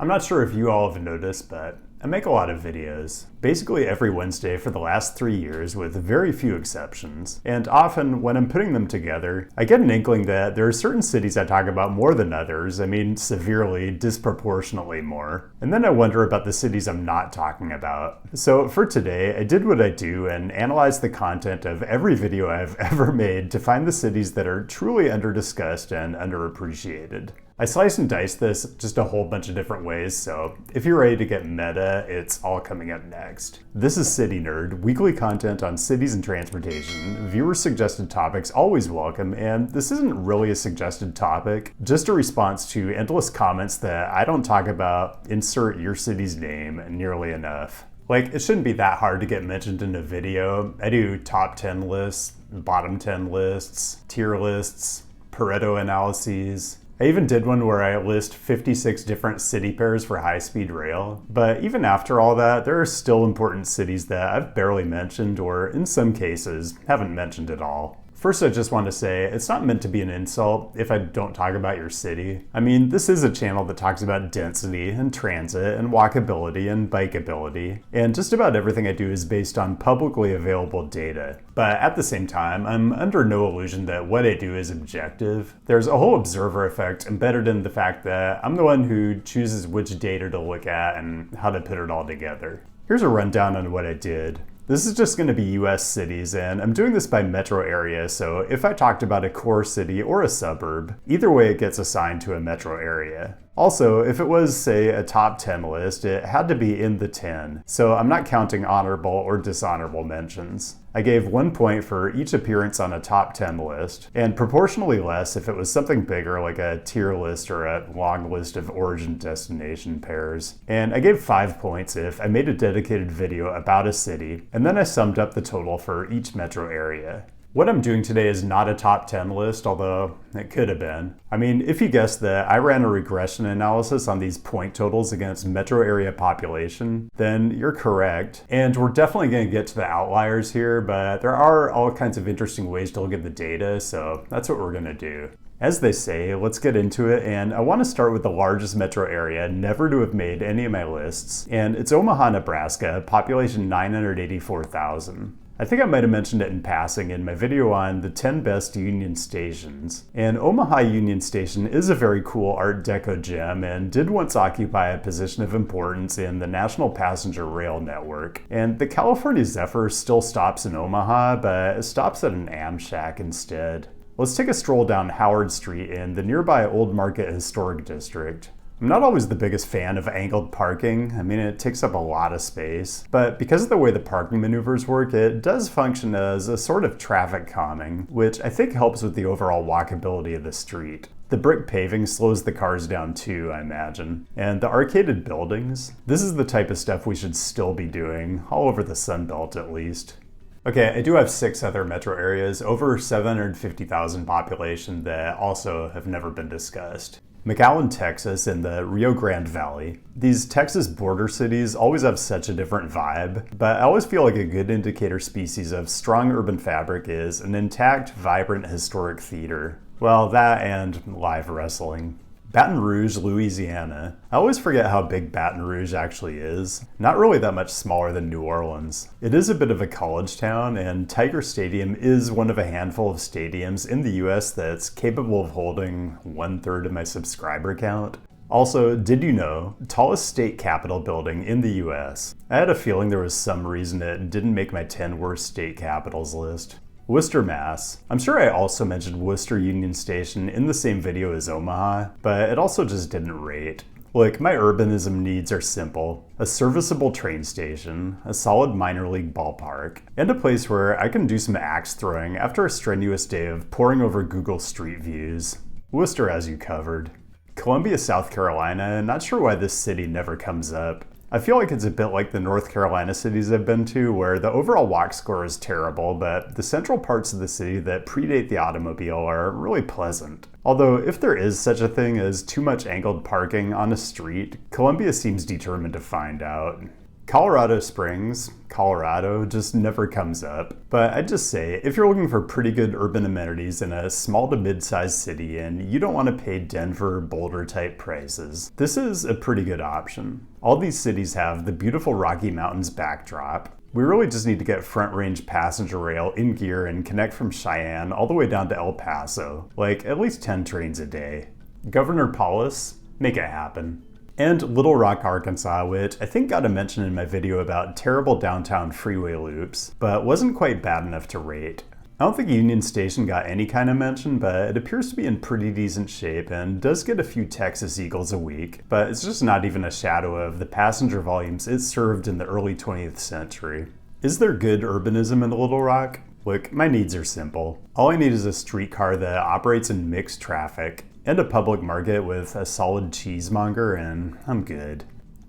I'm not sure if you all have noticed, but I make a lot of videos, basically every Wednesday for the last 3 years with very few exceptions. And often when I'm putting them together, I get an inkling that there are certain cities I talk about more than others. I mean, severely, disproportionately more. And then I wonder about the cities I'm not talking about. So for today, I did what I do and analyzed the content of every video I've ever made to find the cities that are truly under-discussed and underappreciated. I slice and dice this just a whole bunch of different ways, so if you're ready to get meta, it's all coming up next. This is CityNerd, weekly content on cities and transportation. Viewer-suggested topics always welcome, and this isn't really a suggested topic, just a response to endless comments that I don't talk about insert your city's name nearly enough. Like, it shouldn't be that hard to get mentioned in a video. I do top 10 lists, bottom 10 lists, tier lists, Pareto analyses. I even did one where I list 56 different city pairs for high-speed rail. But even after all that, there are still important cities that I've barely mentioned, or in some cases, haven't mentioned at all. First, I just want to say, it's not meant to be an insult if I don't talk about your city. I mean, this is a channel that talks about density and transit and walkability and bikeability, and just about everything I do is based on publicly available data. But at the same time, I'm under no illusion that what I do is objective. There's a whole observer effect embedded in the fact that I'm the one who chooses which data to look at and how to put it all together. Here's a rundown on what I did. This is just going to be US cities, and I'm doing this by metro area, so if I talked about a core city or a suburb, either way it gets assigned to a metro area. Also, if it was, say, a top 10 list, it had to be in the 10, so I'm not counting honorable or dishonorable mentions. I gave 1 point for each appearance on a top 10 list, and proportionally less if it was something bigger like a tier list or a long list of origin-destination pairs. And I gave 5 points if I made a dedicated video about a city, and then I summed up the total for each metro area. What I'm doing today is not a top 10 list, although it could have been. I mean, if you guessed that I ran a regression analysis on these point totals against metro area population, then you're correct. And we're definitely going to get to the outliers here, but there are all kinds of interesting ways to look at the data, so that's what we're going to do. As they say, let's get into it, and I want to start with the largest metro area never to have made any of my lists, and it's Omaha, Nebraska, population 984,000. I think I might have mentioned it in passing in my video on the 10 best Union stations. And Omaha Union Station is a very cool Art Deco gem and did once occupy a position of importance in the National Passenger Rail Network. And the California Zephyr still stops in Omaha, but it stops at an Amshack instead. Let's take a stroll down Howard Street in the nearby Old Market Historic District. I'm not always the biggest fan of angled parking. I mean, it takes up a lot of space. But because of the way the parking maneuvers work, it does function as a sort of traffic calming, which I think helps with the overall walkability of the street. The brick paving slows the cars down too, I imagine. And the arcaded buildings? This is the type of stuff we should still be doing, all over the Sun Belt at least. Okay, I do have 6 other metro areas, over 750,000 population that also have never been discussed. McAllen, Texas, and the Rio Grande Valley. These Texas border cities always have such a different vibe, but I always feel like a good indicator species of strong urban fabric is an intact, vibrant, historic theater. Well, that and live wrestling. Baton Rouge, Louisiana. I always forget how big Baton Rouge actually is. Not really that much smaller than New Orleans. It is a bit of a college town, and Tiger Stadium is one of a handful of stadiums in the US that's capable of holding 1/3 of my subscriber count. Also, did you know, tallest state capitol building in the US? I had a feeling there was some reason it didn't make my 10 worst state capitals list. Worcester, Mass. I'm sure I also mentioned Worcester Union Station in the same video as Omaha, but it also just didn't rate. Look, my urbanism needs are simple. A serviceable train station, a solid minor league ballpark, and a place where I can do some axe throwing after a strenuous day of poring over Google Street Views. Worcester has you covered. Columbia, South Carolina, not sure why this city never comes up. I feel like it's a bit like the North Carolina cities I've been to, where the overall walk score is terrible, but the central parts of the city that predate the automobile are really pleasant. Although, if there is such a thing as too much angled parking on a street, Columbia seems determined to find out. Colorado Springs, Colorado, just never comes up. But I'd just say, if you're looking for pretty good urban amenities in a small to mid-sized city and you don't want to pay Denver, Boulder type prices, this is a pretty good option. All these cities have the beautiful Rocky Mountains backdrop. We really just need to get Front Range passenger rail in gear and connect from Cheyenne all the way down to El Paso, like at least 10 trains a day. Governor Paulus, make it happen. And Little Rock, Arkansas, which I think got a mention in my video about terrible downtown freeway loops, but wasn't quite bad enough to rate. I don't think Union Station got any kind of mention, but it appears to be in pretty decent shape and does get a few Texas Eagles a week, but it's just not even a shadow of the passenger volumes it served in the early 20th century. Is there good urbanism in Little Rock? Look, my needs are simple. All I need is a streetcar that operates in mixed traffic, and a public market with a solid cheesemonger, and I'm good.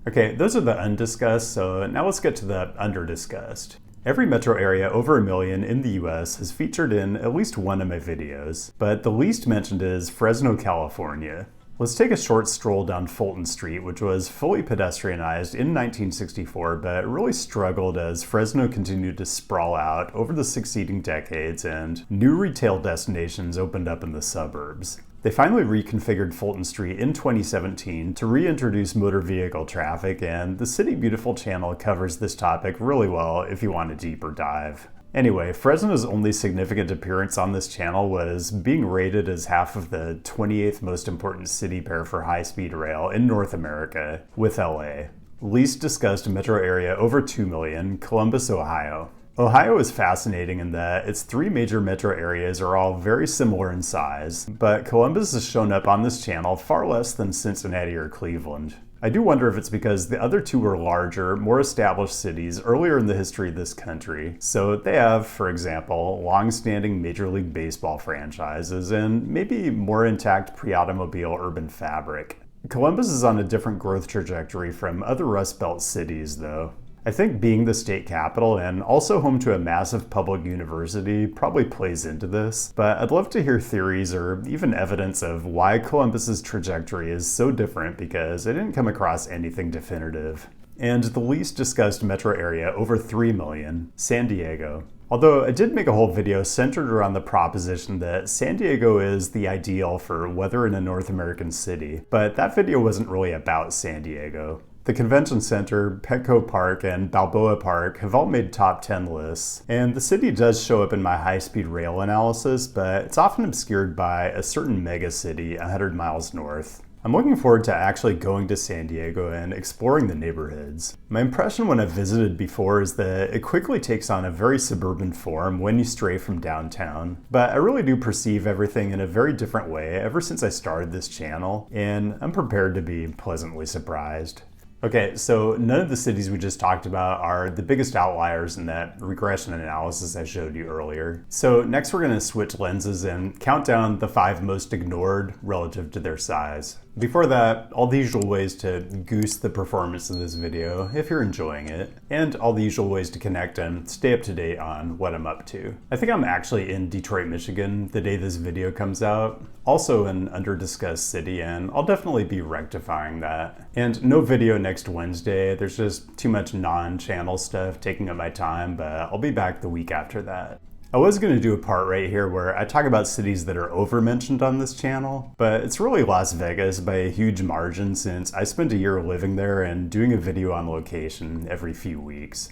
Okay, those are the undiscussed, so now let's get to the underdiscussed. Every metro area over 1 million in the US is featured in at least one of my videos, but the least mentioned is Fresno, California. Let's take a short stroll down Fulton Street, which was fully pedestrianized in 1964, but really struggled as Fresno continued to sprawl out over the succeeding decades and new retail destinations opened up in the suburbs. They finally reconfigured Fulton Street in 2017 to reintroduce motor vehicle traffic, and the City Beautiful channel covers this topic really well if you want a deeper dive. Anyway, Fresno's only significant appearance on this channel was being rated as half of the 28th most important city pair for high-speed rail in North America, with LA. Least discussed metro area over 2 million, Columbus, Ohio. Ohio is fascinating in that its 3 major metro areas are all very similar in size, but Columbus has shown up on this channel far less than Cincinnati or Cleveland. I do wonder if it's because the other two were larger, more established cities earlier in the history of this country. So they have, for example, long-standing Major League Baseball franchises and maybe more intact pre-automobile urban fabric. Columbus is on a different growth trajectory from other Rust Belt cities, though. I think being the state capital and also home to a massive public university probably plays into this, but I'd love to hear theories or even evidence of why Columbus's trajectory is so different because I didn't come across anything definitive. And the least discussed metro area over 3 million, San Diego. Although I did make a whole video centered around the proposition that San Diego is the ideal for weather in a North American city, but that video wasn't really about San Diego. The Convention Center, Petco Park, and Balboa Park have all made top 10 lists, and the city does show up in my high-speed rail analysis, but it's often obscured by a certain megacity 100 miles north. I'm looking forward to actually going to San Diego and exploring the neighborhoods. My impression when I've visited before is that it quickly takes on a very suburban form when you stray from downtown, but I really do perceive everything in a very different way ever since I started this channel, and I'm prepared to be pleasantly surprised. Okay, so none of the cities we just talked about are the biggest outliers in that regression analysis I showed you earlier. So next we're going to switch lenses and count down the 5 most ignored relative to their size. Before that, all the usual ways to goose the performance of this video if you're enjoying it, and all the usual ways to connect and stay up to date on what I'm up to. I think I'm actually in Detroit, Michigan the day this video comes out, also an underdiscussed city, and I'll definitely be rectifying that. And no video next Wednesday, there's just too much non-channel stuff taking up my time, but I'll be back the week after that. I was going to do a part right here where I talk about cities that are over-mentioned on this channel, but it's really Las Vegas by a huge margin since I spent a year living there and doing a video on location every few weeks.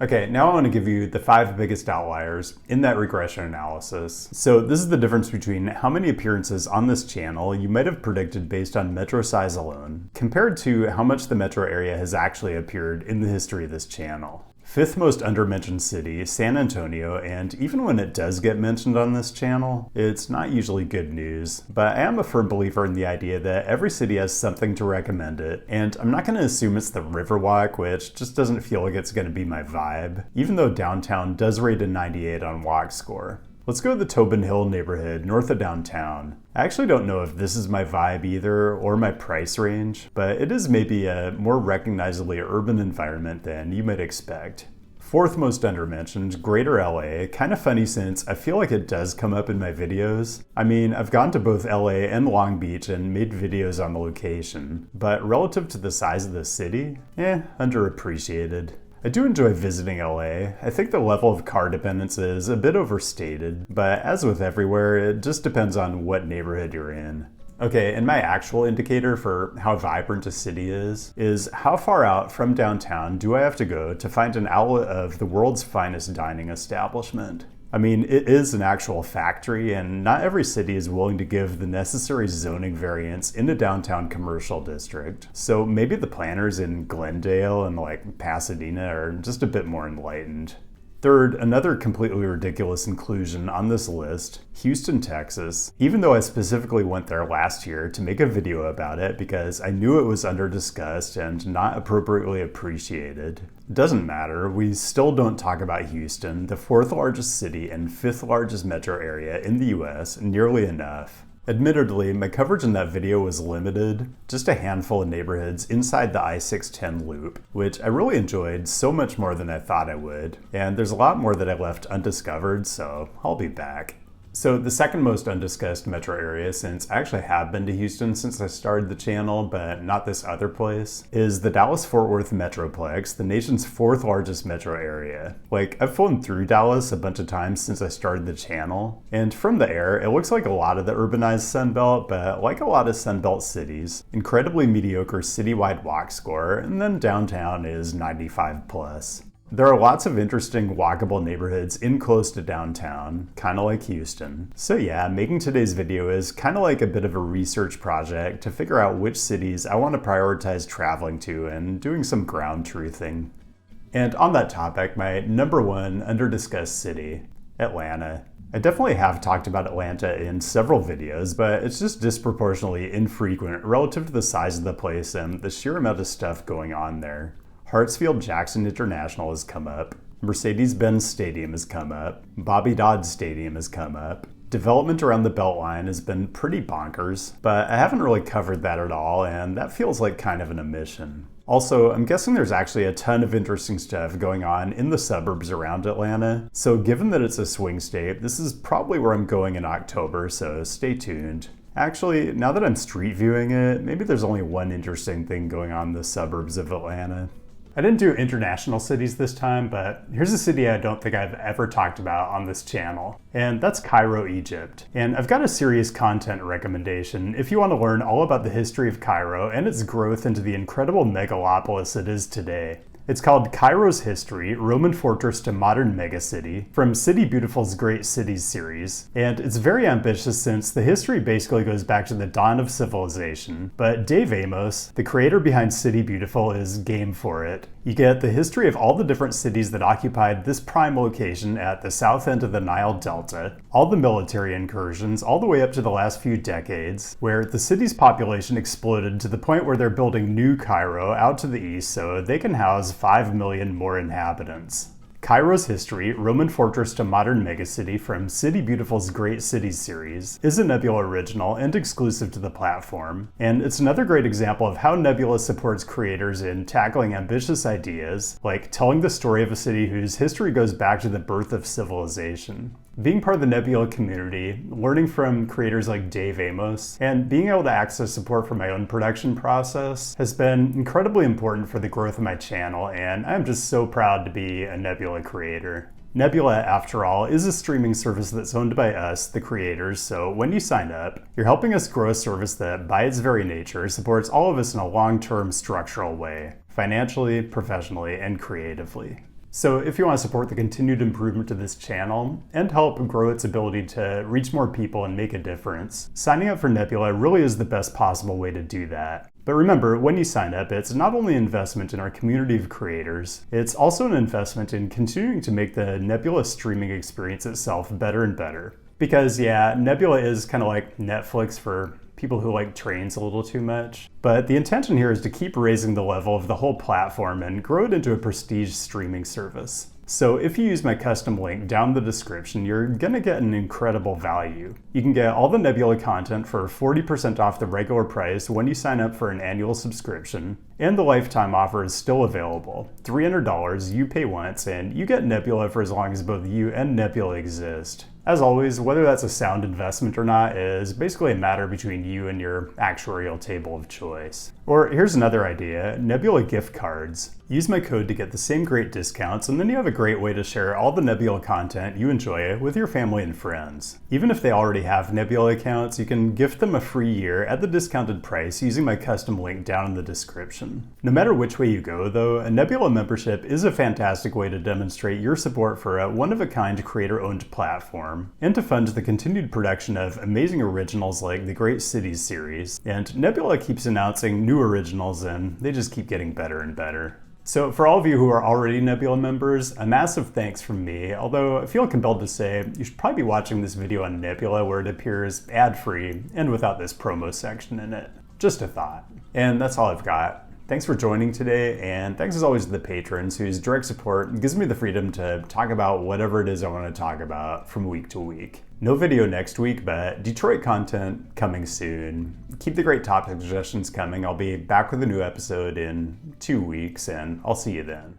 Okay, now I want to give you the 5 biggest outliers in that regression analysis. So this is the difference between how many appearances on this channel you might have predicted based on metro size alone, compared to how much the metro area has actually appeared in the history of this channel. 5th most undermentioned city, San Antonio, and even when it does get mentioned on this channel, it's not usually good news. But I am a firm believer in the idea that every city has something to recommend it, and I'm not going to assume it's the Riverwalk, which just doesn't feel like it's going to be my vibe, even though downtown does rate a 98 on Walk Score. Let's go to the Tobin Hill neighborhood north of downtown. I actually don't know if this is my vibe either or my price range, but it is maybe a more recognizably urban environment than you might expect. Fourth most undermentioned, Greater LA. Kind of funny since I feel like it does come up in my videos. I mean, I've gone to both LA and Long Beach and made videos on the location, but relative to the size of the city, underappreciated. I do enjoy visiting LA. I think the level of car dependence is a bit overstated, but as with everywhere, it just depends on what neighborhood you're in. Okay, and my actual indicator for how vibrant a city is how far out from downtown do I have to go to find an outlet of the world's finest dining establishment? I mean, it is an actual factory, and not every city is willing to give the necessary zoning variants in a downtown commercial district. So maybe the planners in Glendale and like Pasadena are just a bit more enlightened. Third, another completely ridiculous inclusion on this list, Houston, Texas. Even though I specifically went there last year to make a video about it because I knew it was under-discussed and not appropriately appreciated. Doesn't matter, we still don't talk about Houston, the fourth largest city and fifth largest metro area in the US, nearly enough. Admittedly, my coverage in that video was limited, just a handful of neighborhoods inside the I-610 loop, which I really enjoyed so much more than I thought I would, and there's a lot more that I left undiscovered, so I'll be back. So the second most undiscussed metro area, since I actually have been to Houston since I started the channel, but not this other place, is the Dallas-Fort Worth Metroplex, the nation's fourth largest metro area. Like, I've flown through Dallas a bunch of times since I started the channel, and from the air, it looks like a lot of the urbanized Sunbelt, but like a lot of Sunbelt cities, incredibly mediocre citywide walk score, and then downtown is 95 plus. There are lots of interesting walkable neighborhoods in close to downtown, kind of like Houston. So yeah, making today's video is kind of like a bit of a research project to figure out which cities I want to prioritize traveling to and doing some ground truthing. And on that topic, my number one under-discussed city, Atlanta. I definitely have talked about Atlanta in several videos, but it's just disproportionately infrequent relative to the size of the place and the sheer amount of stuff going on there. Hartsfield-Jackson International has come up, Mercedes-Benz Stadium has come up, Bobby Dodd Stadium has come up. Development around the Beltline has been pretty bonkers, but I haven't really covered that at all, and that feels like kind of an omission. Also, I'm guessing there's actually a ton of interesting stuff going on in the suburbs around Atlanta, so given that it's a swing state, this is probably where I'm going in October, so stay tuned. Actually, now that I'm street viewing it, maybe there's only one interesting thing going on in the suburbs of Atlanta. I didn't do international cities this time, but here's a city I don't think I've ever talked about on this channel, and that's Cairo, Egypt. And I've got a serious content recommendation if you want to learn all about the history of Cairo and its growth into the incredible megalopolis it is today. It's called Cairo's History, Roman Fortress to Modern Megacity, from City Beautiful's Great Cities series. And it's very ambitious since the history basically goes back to the dawn of civilization. But Dave Amos, the creator behind City Beautiful, is game for it. You get the history of all the different cities that occupied this prime location at the south end of the Nile Delta, all the military incursions, all the way up to the last few decades, where the city's population exploded to the point where they're building New Cairo out to the east so they can house 5 million more inhabitants. Cairo's History, Roman Fortress to Modern Megacity from City Beautiful's Great Cities series is a Nebula original and exclusive to the platform, and it's another great example of how Nebula supports creators in tackling ambitious ideas, like telling the story of a city whose history goes back to the birth of civilization. Being part of the Nebula community, learning from creators like Dave Amos, and being able to access support for my own production process has been incredibly important for the growth of my channel, and I'm just so proud to be a Nebula creator. Nebula, after all, is a streaming service that's owned by us, the creators, so when you sign up, you're helping us grow a service that, by its very nature, supports all of us in a long-term structural way, financially, professionally, and creatively. So if you want to support the continued improvement to this channel and help grow its ability to reach more people and make a difference, signing up for Nebula really is the best possible way to do that. But remember, when you sign up, it's not only an investment in our community of creators, it's also an investment in continuing to make the Nebula streaming experience itself better and better. Because yeah, Nebula is kind of like Netflix for people who like trains a little too much. But the intention here is to keep raising the level of the whole platform and grow it into a prestige streaming service. So if you use my custom link down in the description, you're gonna get an incredible value. You can get all the Nebula content for 40% off the regular price when you sign up for an annual subscription, and the lifetime offer is still available. $300, you pay once, and you get Nebula for as long as both you and Nebula exist. As always, whether that's a sound investment or not is basically a matter between you and your actuarial table of choice. Or here's another idea, Nebula gift cards. Use my code to get the same great discounts, and then you have a great way to share all the Nebula content you enjoy with your family and friends. Even if they already have Nebula accounts, you can gift them a free year at the discounted price using my custom link down in the description. No matter which way you go though, a Nebula membership is a fantastic way to demonstrate your support for a one-of-a-kind creator-owned platform, and to fund the continued production of amazing originals like the Great Cities series. And Nebula keeps announcing new originals, and they just keep getting better and better. So for all of you who are already Nebula members, a massive thanks from me, although I feel compelled to say you should probably be watching this video on Nebula where it appears ad-free and without this promo section in it. Just a thought. And that's all I've got. Thanks for joining today, and thanks as always to the patrons whose direct support gives me the freedom to talk about whatever it is I want to talk about from week to week. No video next week, but Detroit content coming soon. Keep the great topic suggestions coming. I'll be back with a new episode in 2 weeks, and I'll see you then.